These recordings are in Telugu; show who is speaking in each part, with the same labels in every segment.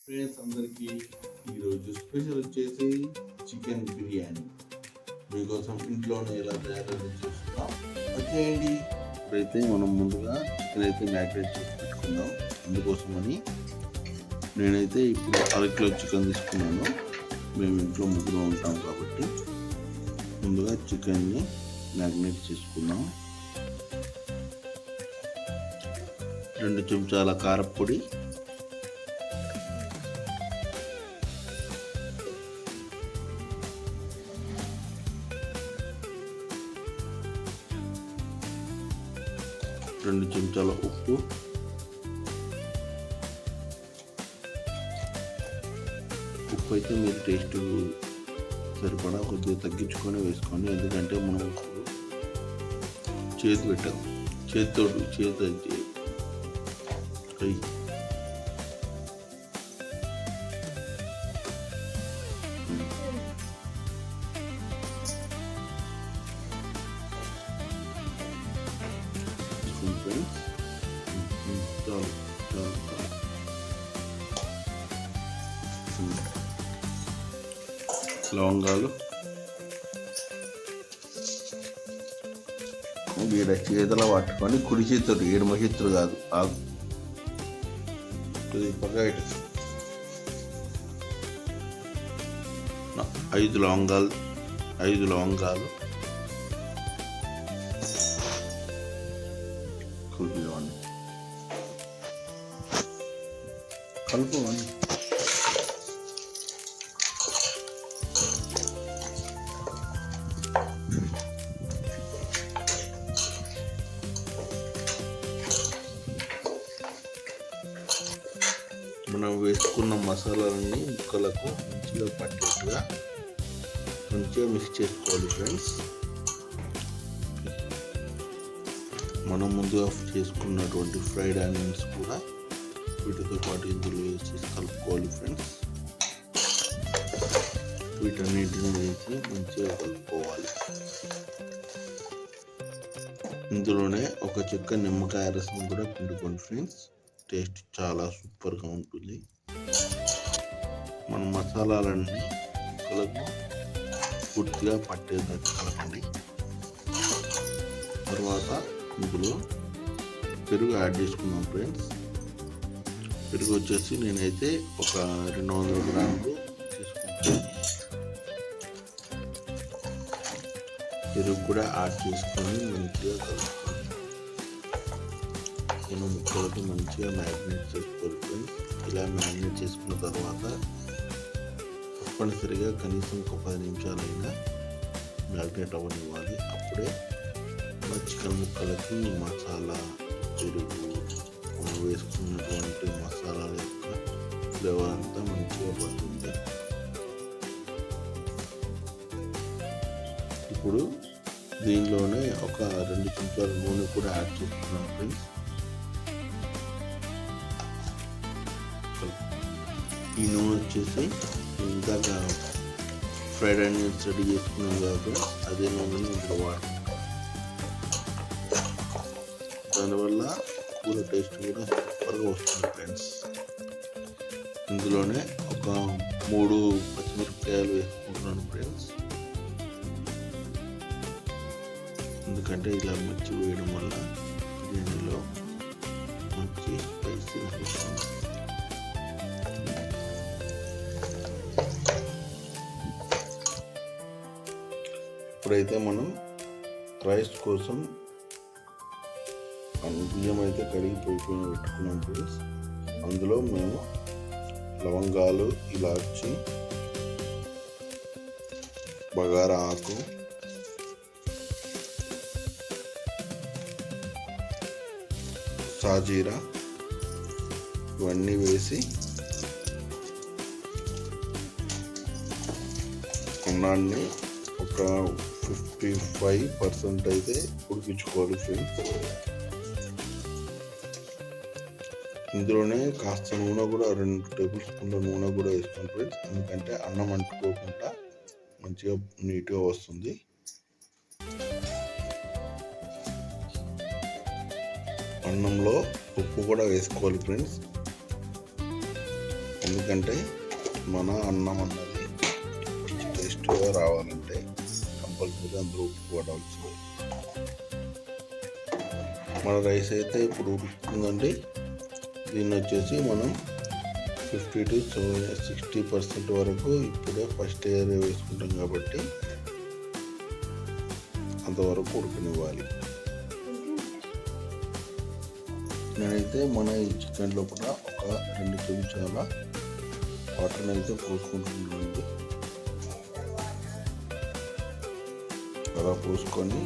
Speaker 1: ఫ్రెండ్స్ అందరికీ ఈరోజు స్పెషల్ వచ్చేసి చికెన్ బిర్యానీ మీకోసం ఇంట్లోనే ఎలా తయారు చేస్తున్నాం వచ్చేయండి. ఇప్పుడైతే మనం ముందుగా చికెన్ అయితే మ్యారినేట్ చేసి పెట్టుకుందాం. అందుకోసమని నేనైతే ఇప్పుడు 1/2 కిలో చికెన్ తీసుకున్నాను. మేము ఇంట్లో ముగ్గురు ఉంటాం కాబట్టి ముందుగా చికెన్ని మ్యారినేట్ చేసుకుందాం. 2 చెంచాల కారపొడి, 2 చెంచాల ఉప్పు, ఉప్పు అయితే మీరు టేస్ట్ సరిపడా కొద్దిగా తగ్గించుకొని వేసుకోండి. ఎందుకంటే మనం చేతి పెట్టాం, చేతితో అయితే లవంగాలు వీడ చేతిలో పట్టుకొని కుడి చేతుడు ఎడమ చేతుడు కాదు ఆగు పక్క 5 లవంగాలు కలుపుకోండి. మనం వేసుకున్న మసాలాలన్నీ ముక్కలకు మంచిగా పట్టేట్టుగా మంచిగా మిక్స్ చేసుకోవాలి ఫ్రెండ్స్. మనం ముందుగా చేసుకున్నటువంటి ఫ్రైడ్ ఆనియన్స్ కూడా వీటితో పాటు ఇందులో వేసి కలుపుకోవాలి ఫ్రెండ్స్. వీటన్నిటిని వేసి మంచిగా కలుపుకోవాలి. ఇందులోనే ఒక చెక్క నిమ్మకాయ రసం కూడా పిండుకోండి ఫ్రెండ్స్. టేస్ట్ చాలా సూపర్గా ఉంటుంది. మన మసాలాలన్నీ ముక్కలకు పూర్తిగా పట్టేటట్టు కలపండి. తర్వాత ఇందులో పెరుగు యాడ్ చేసుకున్నాం ఫ్రెండ్స్. పెరుగు వచ్చేసి నేనైతే ఒక 200 గ్రాములు తీసుకుంటాను. పెరుగు కూడా యాడ్ చేసుకొని మంచిగా కలుపుకోండి. ముక్కలకి మంచిగా మ్యారినేట్ చేసుకోవాలి ఫ్రెండ్స్. ఇలా మ్యారినేట్ చేసుకున్న తర్వాత తప్పనిసరిగా కనీసం ఒక 10 నిమిషాలైనా మ్యారినేట్ అవ్వనివ్వాలి. అప్పుడే మన చికెన్ ముక్కలకి మసాలా, పెరుగు, వేసుకున్నటువంటి మసాలాల యొక్క ఫ్లేవర్ అంతా మంచిగా పడుతుంది. ఇప్పుడు దీనిలోనే ఒక 2 చెంచాల నూనె కూడా యాడ్ చేసుకున్నాం ఫ్రెండ్స్. ఈ నూనె వచ్చేసి ఇందాక ఫ్రైడ్ ఆనియన్స్ రెడీ చేసుకున్నాం కాబట్టి అదే నూనెని ఇందులో వాడుతాం. దానివల్ల కూర టేస్ట్ కూడా సూపర్గా వస్తుంది ఫ్రెండ్స్. ఇందులోనే ఒక 3 పచ్చిమిరపకాయలు వేసుకుంటున్నాను ఫ్రెండ్స్. ఎందుకంటే ఇలా మిర్చి వేయడం వల్ల బిర్యానీలో మంచి స్పైసీ వస్తుంది. ఇప్పుడైతే మనం రైస్ కోసం బియ్యం అయితే కడిగి పొయ్యి పెట్టుకున్నాం ఫ్రెండ్స్. అందులో మేము లవంగాలు, ఇలాచి, బగారా ఆకు, సాజీరా ఇవన్నీ వేసి అన్నాన్ని ఒక 55% అయితే ఉడికించుకోవాలి ఫ్రెండ్స్. ఇందులోనే కాస్త నూనె కూడా 2 టేబుల్ స్పూన్ల నూనె కూడా వేసుకోండి ఫ్రెండ్స్. ఎందుకంటే అన్నం అంటుకోకుండా మంచిగా నీట్గా వస్తుంది. అన్నంలో ఉప్పు కూడా వేసుకోవాలి ఫ్రెండ్స్. ఎందుకంటే మన అన్నం అన్నది టేస్ట్గా రావాలంటే కంపల్సరీ అందులో ఉప్పు పడాల్సింది. మన రైస్ అయితే ఇప్పుడు ఉడుకుతుందండి. దీన్ని వచ్చేసి మనం 50 to 60% వరకు ఇప్పుడే ఫస్ట్ ఇయర్ వేసుకుంటాం కాబట్టి అంతవరకు ఉడకనివ్వాలి. నేనైతే మన ఈ చికెన్ లోపల ఒక 2 చెంచాల వాటర్ని అయితే పోసుకుంటున్నానండి. అలా పోసుకొని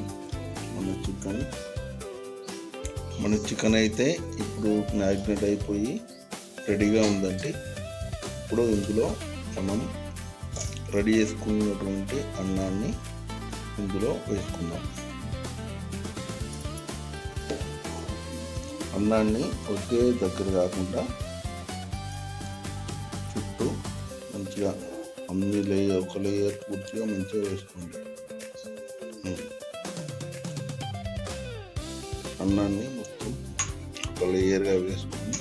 Speaker 1: మన చికెన్ అయితే ఇప్పుడు మ్యాగ్నేట్ అయిపోయి రెడీగా ఉందండి. ఇప్పుడు ఇందులో మనం రెడీ చేసుకున్నటువంటి అన్నాన్ని ఇందులో వేసుకుందాం. అన్నాన్ని ఒకే దగ్గర కాకుండా చుట్టూ మంచిగా అన్ని లేయర్ ఒక లేయర్ పూర్తిగా మంచిగా వేసుకోండి. అన్నాన్ని మొత్తం ఒక లేయర్గా వేసుకొని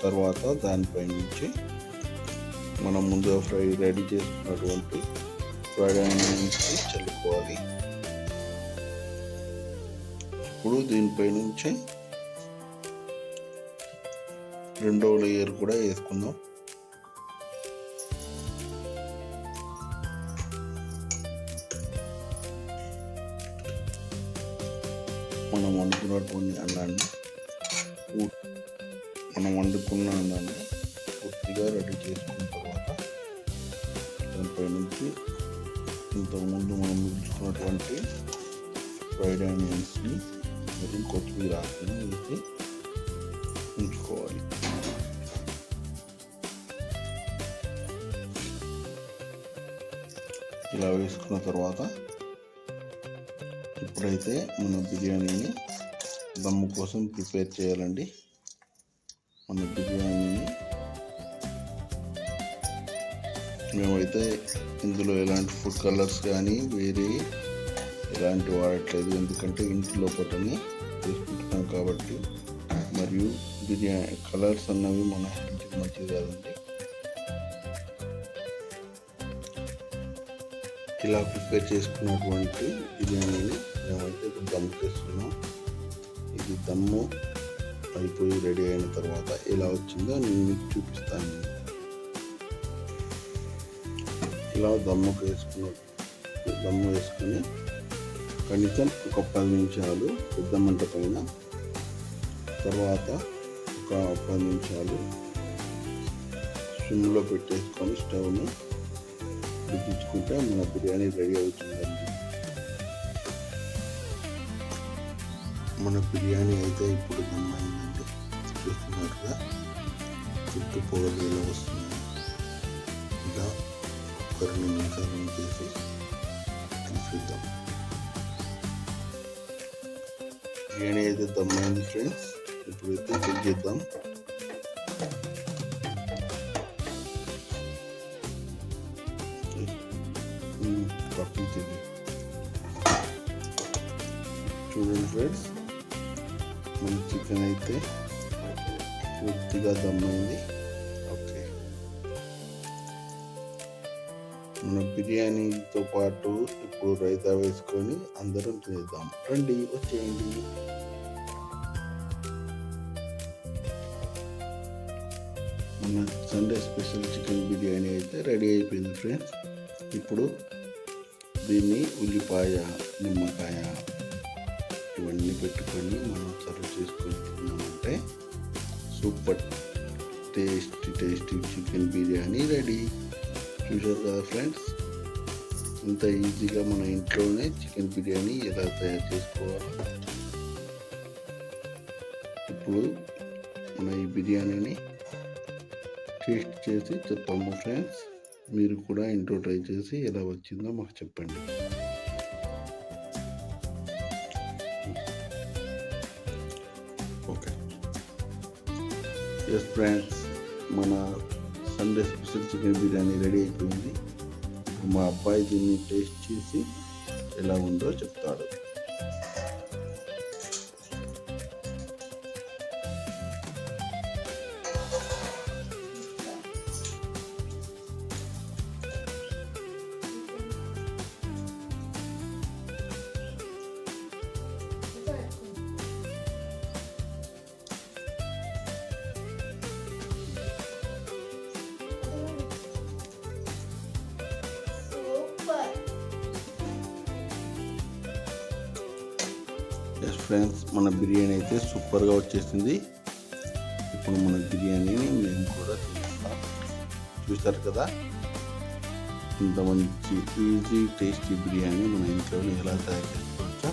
Speaker 1: తర్వాత దానిపై నుంచి మనం ముందుగా రెడీ చేసుకున్నటువంటి ఫ్రైడ్ ఆనియన్స్ చల్లుకోవాలి. ఇప్పుడు దీనిపై నుంచి రెండవ లేయర్ కూడా వేసుకుందాం. మనం వండుకున్న అన్నాన్ని పూర్తిగా రెడీ చేసుకున్న తర్వాత దానిపై నుంచి ఇంతకుముందు మనం మిగుల్చుకున్నటువంటి ఫ్రైడ్ ఆనియన్స్ని మరియు కొత్తిమీర ఆకుని వేసి ఉంచుకోవాలి. ఇలా వేసుకున్న తర్వాత ఇప్పుడైతే మన బిర్యానీని దమ్ము కోసం ప్రిపేర్ చేయాలండి. మన బిర్యానీని మేమైతే ఇందులో ఎలాంటి ఫుడ్ కలర్స్ కానీ వేరే ఎలాంటి వాడట్లేదు. ఎందుకంటే ఇంట్లో పొట్టని చేసుకుంటున్నాం కాబట్టి, మరియు బిర్యానీ కలర్స్ అన్నవి మన హెల్త్కి మంచిది కాదండి. ఇలా ప్రిపేర్ చేసుకున్నటువంటి బిర్యానీని మేమైతే ఇప్పుడు దమ్ము చేస్తున్నాం. ఇది దమ్ము అయిపోయి రెడీ అయిన తర్వాత ఎలా వచ్చిందో నేను మీకు చూపిస్తాను. ఇలా దమ్ము వేసుకొని కనీసం ఒక 10 నిమిషాలు పెద్ద మంట పైన, తర్వాత ఒక 10 నిమిషాలు సిమ్లో పెట్టేసుకొని స్టవ్ని ఉడికించుకుంటే మన బిర్యానీ రెడీ అవుతుందండి. మన బిర్యానీ అయితే ఇప్పుడు దమ్ అయిందండి. చూస్తున్నట్టుగా చుట్టూ పొగలు ఎలా వస్తుంది. ఇలా ఒక 2 నిమిషాలు ఉంచేసి తీసేద్దాం. బిర్యానీ అయితే దమ్ అయింది ఫ్రెండ్స్. ఇప్పుడైతే చెక్ చేద్దాం. చూడండి ఫ్రెండ్స్, మన చికెన్ అయితే పూర్తిగా దమ్ అయింది. ఓకే, మన బిర్యానీతో పాటు ఇప్పుడు రైతా వేసుకొని అందరం తినేద్దాం. రండి, వచ్చేయండి. మన సండే స్పెషల్ చికెన్ బిర్యానీ అయితే రెడీ అయిపోయింది ఫ్రెండ్స్. ఇప్పుడు దీన్ని ఉల్లిపాయ, నిమ్మకాయ ఇవన్నీ పెట్టుకొని మనం సర్వ్ చేసుకొని తిన్నామంటే super tasty chicken biryani ready. చూశారు కదా ఫ్రెండ్స్, ఇంత ఈజీగా మన ఇంట్లోనే చికెన్ బిర్యానీ ఎలా తయారు చేసుకోవాలో. ఇప్పుడు మన ఈ బిర్యానీని టేస్ట్ చేసి చెప్తాము ఫ్రెండ్స్. మీరు కూడా ఇంట్లో ట్రై చేసి ఎలా వచ్చిందో మాకు చెప్పండి. ఓకే, ఎస్ ఫ్రెండ్స్, మన Sunday special chicken biryani ready అయిపోయింది. మా అబ్బాయి దీన్ని టేస్ట్ చేసి ఎలా ఉందో చెప్తాడు. ఫ్రెండ్స్, మన బిర్యానీ అయితే సూపర్గా వచ్చేసింది. ఇప్పుడు మన బిర్యానీని మేము కూడా చూస్తాం. చూస్తారు కదా, ఇంత మంచి ఈజీ టేస్టీ బిర్యానీ మన ఇంట్లోనే ఎలా తయారు చేసుకోవచ్చో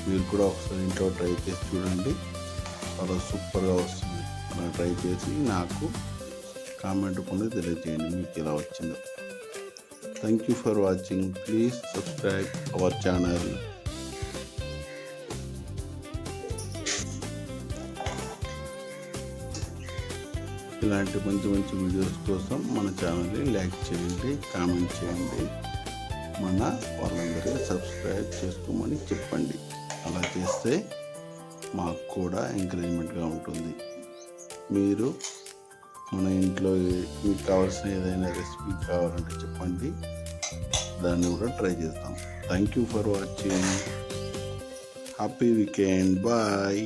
Speaker 1: మీరు కూడా ఒకసారి ఇంట్లో ట్రై చేసి చూడండి. చాలా సూపర్గా వస్తుంది. అలా ట్రై చేసి నాకు కామెంట్ కూడా తెలియజేయండి మీకు ఎలా వచ్చిందో. Thank you for watching. Please subscribe our channel. ఇలాంటి మంచి మంచి వీడియోస్ కోసం మన ఛానల్ని లైక్ చేయండి, కామెంట్ చేయండి, మన వాళ్ళందరికీ సబ్స్క్రైబ్ చేసుకోమని చెప్పండి. అలా చేస్తే మాకు కూడా ఎంకరేజ్మెంట్గా ఉంటుంది. మీరు మన ఇంట్లో మీకు కావాల్సిన ఏదైనా రెసిపీ కావాలంటే చెప్పండి, దాన్ని కూడా ట్రై చేస్తాం. Thank you for watching. Happy weekend. Bye.